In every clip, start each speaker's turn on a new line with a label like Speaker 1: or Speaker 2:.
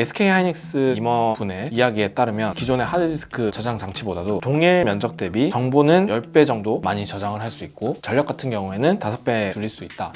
Speaker 1: SK 하이닉스 임원분의 이야기에 따르면 기존의 하드디스크 저장 장치보다도 동일 면적 대비 정보는 10배 정도 많이 저장을 할 수 있고 전력 같은 경우에는 5배 줄일 수 있다.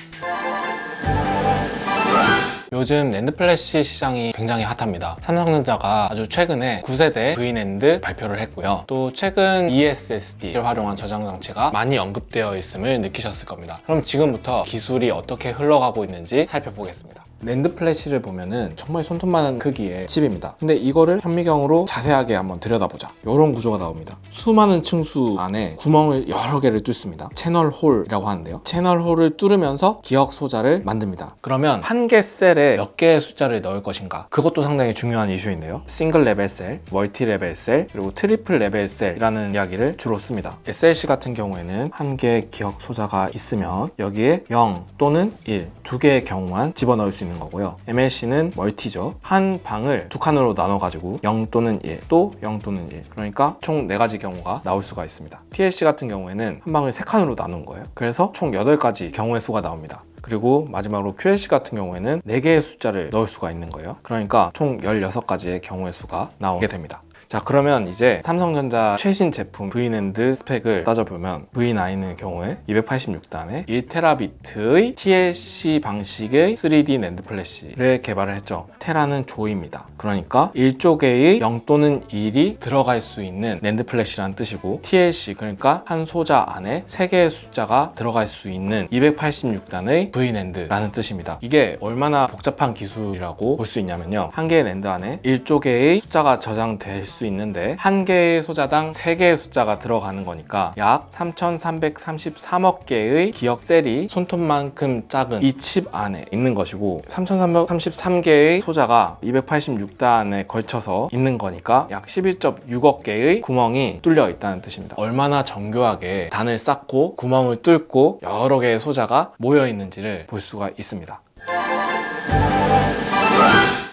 Speaker 1: 요즘 낸드 플래시 시장이 굉장히 핫합니다. 삼성전자가 아주 최근에 9세대 V낸드 발표를 했고요. 또 최근 eSSD를 활용한 저장 장치가 많이 언급되어 있음을 느끼셨을 겁니다. 그럼 지금부터 기술이 어떻게 흘러가고 있는지 살펴보겠습니다. 낸드 플래시를 보면은 정말 손톱만한 크기의 칩입니다. 근데 이거를 현미경으로 자세하게 한번 들여다보자. 이런 구조가 나옵니다. 수많은 층수 안에 구멍을 여러 개를 뚫습니다. 채널 홀이라고 하는데요. 채널 홀을 뚫으면서 기억 소자를 만듭니다. 그러면 한 개 셀에 몇 개의 숫자를 넣을 것인가? 그것도 상당히 중요한 이슈인데요. 싱글 레벨 셀, 멀티 레벨 셀, 그리고 트리플 레벨 셀이라는 이야기를 주로 씁니다. SLC 같은 경우에는 한 개의 기억 소자가 있으면 여기에 0 또는 1, 두 개의 경우만 집어넣을 수 있는 거고요. MLC는 멀티죠. 한 방을 두 칸으로 나눠가지고 0 또는 1, 또 0 또는 1. 그러니까 총 4가지 경우가 나올 수가 있습니다. TLC 같은 경우에는 한 방을 3칸으로 나눈 거예요. 그래서 총 8가지 경우의 수가 나옵니다. 그리고 마지막으로 QLC 같은 경우에는 4개의 숫자를 넣을 수가 있는 거예요. 그러니까 총 16가지의 경우의 수가 나오게 됩니다. 자, 그러면 이제 삼성전자 최신 제품 V낸드 스펙을 따져보면 V9의 경우에 286단에 1TB의 TLC 방식의 3D 낸드 플래시를 개발을 했죠. 테라는 조입니다. 그러니까 1조개의 0 또는 1이 들어갈 수 있는 낸드 플래시라는 뜻이고, TLC 그러니까 한 소자 안에 3개의 숫자가 들어갈 수 있는 286단의 V낸드라는 뜻입니다. 이게 얼마나 복잡한 기술이라고 볼 수 있냐면요. 한 개의 낸드 안에 1조개의 숫자가 저장될 수 있는데 한 개의 소자당 3개의 숫자가 들어가는 거니까 약 3333억 개의 기억 셀이 손톱만큼 작은 이 칩 안에 있는 것이고, 3333개의 소자가 286단에 걸쳐서 있는 거니까 약 11.6억 개의 구멍이 뚫려 있다는 뜻입니다. 얼마나 정교하게 단을 쌓고 구멍을 뚫고 여러 개의 소자가 모여 있는지를 볼 수가 있습니다.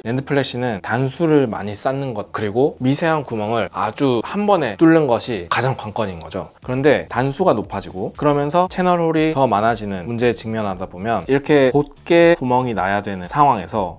Speaker 1: 낸드 플래시는 단수를 많이 쌓는 것, 그리고 미세한 구멍을 아주 한 번에 뚫는 것이 가장 관건인 거죠. 그런데 단수가 높아지고 그러면서 채널 홀이 더 많아지는 문제에 직면하다 보면 이렇게 곧게 구멍이 나야 되는 상황에서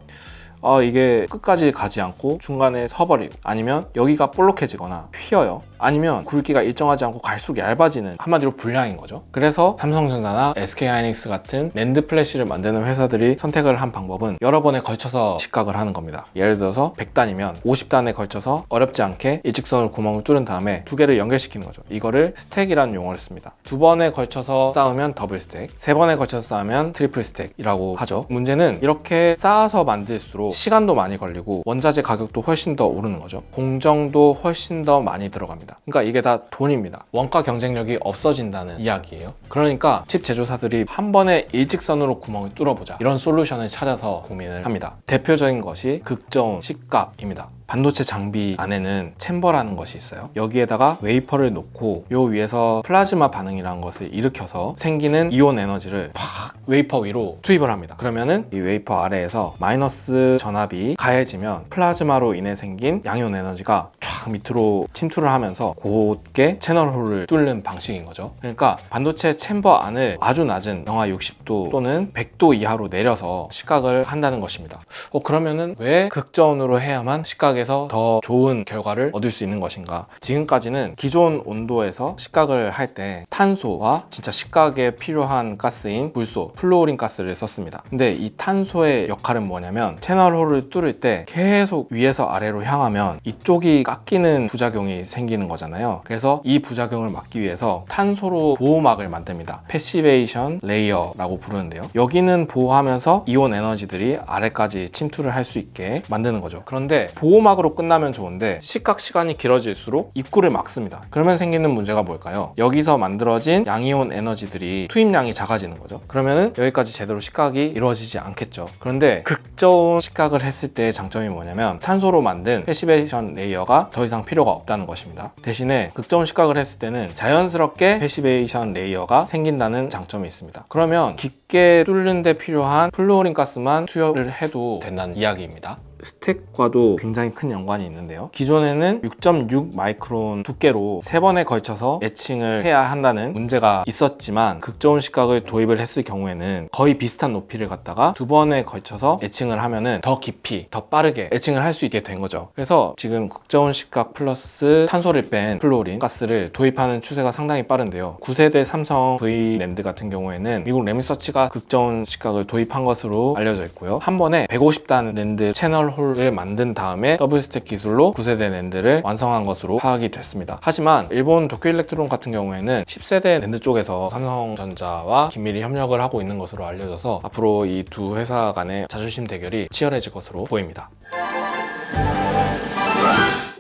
Speaker 1: 이게 끝까지 가지 않고 중간에 서버리고, 아니면 여기가 볼록해지거나 휘어요. 아니면 굵기가 일정하지 않고 갈수록 얇아지는, 한마디로 불량인 거죠. 그래서 삼성전자나 SK하이닉스 같은 낸드 플래시를 만드는 회사들이 선택을 한 방법은 여러 번에 걸쳐서 식각을 하는 겁니다. 예를 들어서 100단이면 50단에 걸쳐서 어렵지 않게 일직선으로 구멍을 뚫은 다음에 두 개를 연결시키는 거죠. 이거를 스택이라는 용어를 씁니다. 2번에 걸쳐서 쌓으면 더블 스택, 3번에 걸쳐서 쌓으면 트리플 스택이라고 하죠. 문제는 이렇게 쌓아서 만들수록 시간도 많이 걸리고 원자재 가격도 훨씬 더 오르는 거죠. 공정도 훨씬 더 많이 들어갑니다. 그러니까 이게 다 돈입니다. 원가 경쟁력이 없어진다는 이야기예요. 그러니까 칩 제조사들이 한 번에 일직선으로 구멍을 뚫어보자, 이런 솔루션을 찾아서 고민을 합니다. 대표적인 것이 극저온 식각입니다. 반도체 장비 안에는 챔버라는 것이 있어요. 여기에다가 웨이퍼를 놓고 요 위에서 플라즈마 반응이라는 것을 일으켜서 생기는 이온 에너지를 팍 웨이퍼 위로 투입을 합니다. 그러면은 이 웨이퍼 아래에서 마이너스 전압이 가해지면 플라즈마로 인해 생긴 양이온 에너지가 쫙 밑으로 침투를 하면서 곧게 채널 홀을 뚫는 방식인 거죠. 그러니까 반도체 챔버 안을 아주 낮은 영하 60도 또는 100도 이하로 내려서 식각을 한다는 것입니다. 그러면은 왜 극저온으로 해야만 식각에서 더 좋은 결과를 얻을 수 있는 것인가? 지금까지는 기존 온도에서 식각을 할 때 탄소와 진짜 식각에 필요한 가스인 불소, 플루오린 가스를 썼습니다. 근데 이 탄소의 역할은 뭐냐면 채널 홀을 뚫을 때 계속 위에서 아래로 향하면 이쪽이 깎이는 부작용이 생기는 거잖아요. 그래서 이 부작용을 막기 위해서 탄소로 보호막을 만듭니다. 패시베이션 레이어라고 부르는데요. 여기는 보호하면서 이온 에너지들이 아래까지 침투를 할 수 있게 만드는 거죠. 그런데 보호막으로 끝나면 좋은데 식각 시간이 길어질수록 입구를 막습니다. 그러면 생기는 문제가 뭘까요? 여기서 만들어진 양이온 에너지들이 투입량이 작아지는 거죠. 그러면은 여기까지 제대로 식각이 이루어지지 않겠죠. 그런데 극저온 식각을 했을 때의 장점이 뭐냐면 탄소로 만든 패시베이션 레이어가 더 이상 필요가 없다는 것입니다. 대신에 극저온 식각을 했을 때는 자연스럽게 패시베이션 레이어가 생긴다는 장점이 있습니다. 그러면 깊게 뚫는 데 필요한 플루오린 가스만 투여를 해도 된다는 이야기입니다. 스택과도 굉장히 큰 연관이 있는데요. 기존에는 6.6 마이크론 두께로 3번에 걸쳐서 에칭을 해야 한다는 문제가 있었지만 극저온 시각을 도입을 했을 경우에는 거의 비슷한 높이를 갖다가 2번에 걸쳐서 에칭을 하면은 더 깊이, 더 빠르게 에칭을 할 수 있게 된 거죠. 그래서 지금 극저온 시각 플러스 탄소를 뺀 플루오린 가스를 도입하는 추세가 상당히 빠른데요. 9세대 삼성 V 랜드 같은 경우에는 미국 램리서치가 극저온 시각을 도입한 것으로 알려져 있고요. 한 번에 150단 랜드 채널 홀을 만든 다음에 더블 스택 기술로 9세대 랜드를 완성한 것으로 파악이 됐습니다. 하지만 일본 도쿄 일렉트론 같은 경우에는 10세대 랜드 쪽에서 삼성전자와 긴밀히 협력을 하고 있는 것으로 알려져서 앞으로 이 두 회사 간의 자존심 대결이 치열해질 것으로 보입니다.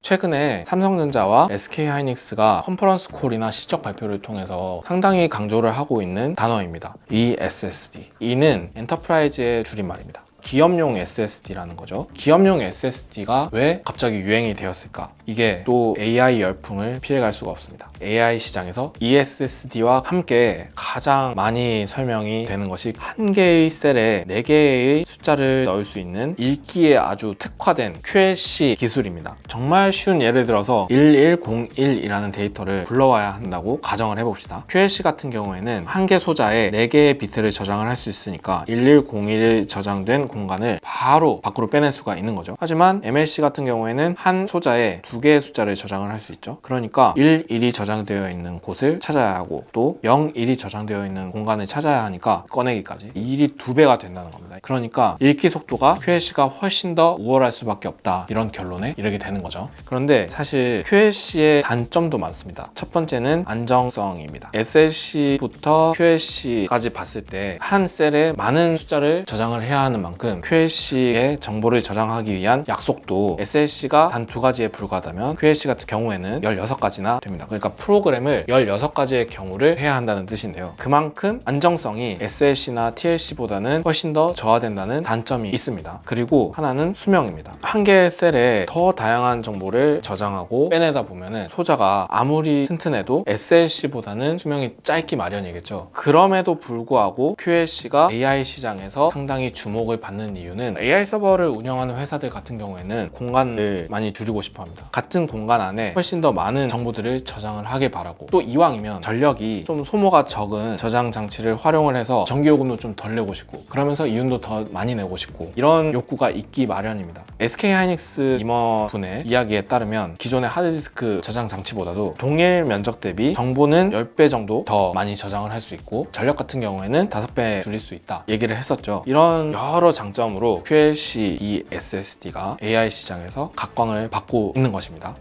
Speaker 1: 최근에 삼성전자와 SK하이닉스가 컨퍼런스 콜이나 실적 발표를 통해서 상당히 강조를 하고 있는 단어입니다. ESSD. E는 엔터프라이즈의 줄임말입니다. 기업용 SSD라는 거죠. 기업용 SSD가 왜 갑자기 유행이 되었을까? 이게 또 AI 열풍을 피해갈 수가 없습니다. AI 시장에서 ESSD와 함께 가장 많이 설명이 되는 것이 한 개의 셀에 4개의 숫자를 넣을 수 있는 읽기에 아주 특화된 QLC 기술입니다. 정말 쉬운 예를 들어서 1101이라는 데이터를 불러와야 한다고 가정을 해봅시다. QLC 같은 경우에는 한 개 소자에 4개의 비트를 저장을 할 수 있으니까 1101이 저장된 공간을 바로 밖으로 빼낼 수가 있는 거죠. 하지만 MLC 같은 경우에는 한 소자에 2개의 숫자를 저장을 할 수 있죠. 그러니까 11이 저장되어 있는 곳을 찾아야 하고 또 01이 저장되어 있는 공간을 찾아야 하니까 꺼내기까지 이 일이 2배가 된다는 겁니다. 그러니까 읽기 속도가 QLC가 훨씬 더 우월할 수밖에 없다, 이런 결론에 이르게 되는 거죠. 그런데 사실 QLC의 단점도 많습니다. 첫 번째는 안정성입니다. SLC부터 QLC까지 봤을 때 한 셀에 많은 숫자를 저장을 해야 하는 만큼 QLC의 정보를 저장하기 위한 약속도 SLC가 단 2가지에 불과하다면 QLC 같은 경우에는 16가지나 됩니다. 그러니까 프로그램을 16가지의 경우를 해야 한다는 뜻인데요. 그만큼 안정성이 SLC나 TLC보다는 훨씬 더 저하된다는 단점이 있습니다. 그리고 하나는 수명입니다. 한 개의 셀에 더 다양한 정보를 저장하고 빼내다 보면은 소자가 아무리 튼튼해도 SLC보다는 수명이 짧기 마련이겠죠. 그럼에도 불구하고 QLC가 AI 시장에서 상당히 주목을 받는 이유는 AI 서버를 운영하는 회사들 같은 경우에는 공간을 많이 줄이고 싶어 합니다. 같은 공간 안에 훨씬 더 많은 정보들을 저장을 하길 바라고, 또 이왕이면 전력이 좀 소모가 적은 저장 장치를 활용을 해서 전기요금도 좀 덜 내고 싶고 그러면서 이윤도 더 많이 내고 싶고 이런 욕구가 있기 마련입니다. SK하이닉스 임원분의 이야기에 따르면 기존의 하드디스크 저장 장치보다도 동일 면적 대비 정보는 10배 정도 더 많이 저장을 할 수 있고 전력 같은 경우에는 5배 줄일 수 있다 얘기를 했었죠. 이런 여러 장점으로 QLC ESSD가 AI 시장에서 각광을 받고 있는 것입니다.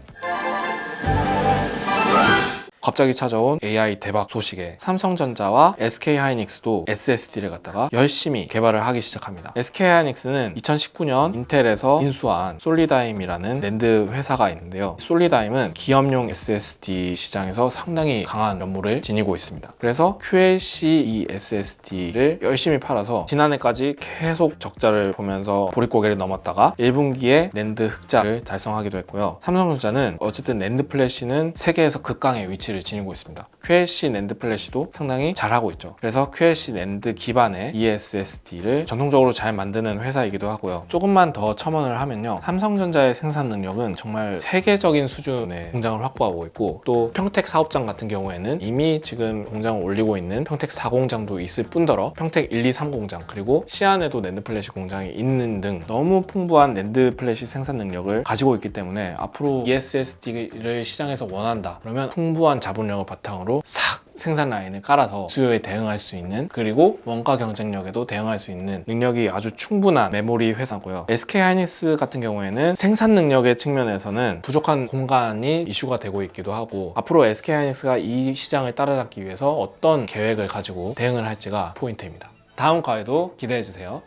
Speaker 1: 갑자기 찾아온 AI 대박 소식에 삼성전자와 SK하이닉스도 SSD를 갖다가 열심히 개발을 하기 시작합니다. SK하이닉스는 2019년 인텔에서 인수한 솔리다임이라는 랜드 회사가 있는데요. 솔리다임은 기업용 SSD 시장에서 상당히 강한 면모를 지니고 있습니다. 그래서 QLC SSD를 열심히 팔아서 지난해까지 계속 적자를 보면서 보릿고개를 넘었다가 1분기에 랜드 흑자를 달성하기도 했고요. 삼성전자는 어쨌든 랜드 플래시는 세계에서 극강의 위치를 지니고 있습니다. QLC 낸드 플래시도 상당히 잘하고 있죠. 그래서 QLC 낸드 기반의 ESSD를 전통적으로 잘 만드는 회사이기도 하고요. 조금만 더 첨언을 하면요, 삼성전자의 생산 능력은 정말 세계적인 수준의 공장을 확보하고 있고, 또 평택 사업장 같은 경우에는 이미 지금 공장을 올리고 있는 평택 4공장도 있을 뿐더러 평택 1, 2, 3공장 그리고 시안에도 낸드 플래시 공장이 있는 등 너무 풍부한 낸드 플래시 생산 능력을 가지고 있기 때문에 앞으로 ESSD를 시장에서 원한다 그러면 풍부한 자본력을 바탕으로 싹 생산 라인을 깔아서 수요에 대응할 수 있는, 그리고 원가 경쟁력에도 대응할 수 있는 능력이 아주 충분한 메모리 회사고요. SK하이닉스 같은 경우에는 생산 능력의 측면에서는 부족한 공간이 이슈가 되고 있기도 하고, 앞으로 SK하이닉스가 이 시장을 따라잡기 위해서 어떤 계획을 가지고 대응을 할지가 포인트입니다. 다음 과에도 기대해주세요.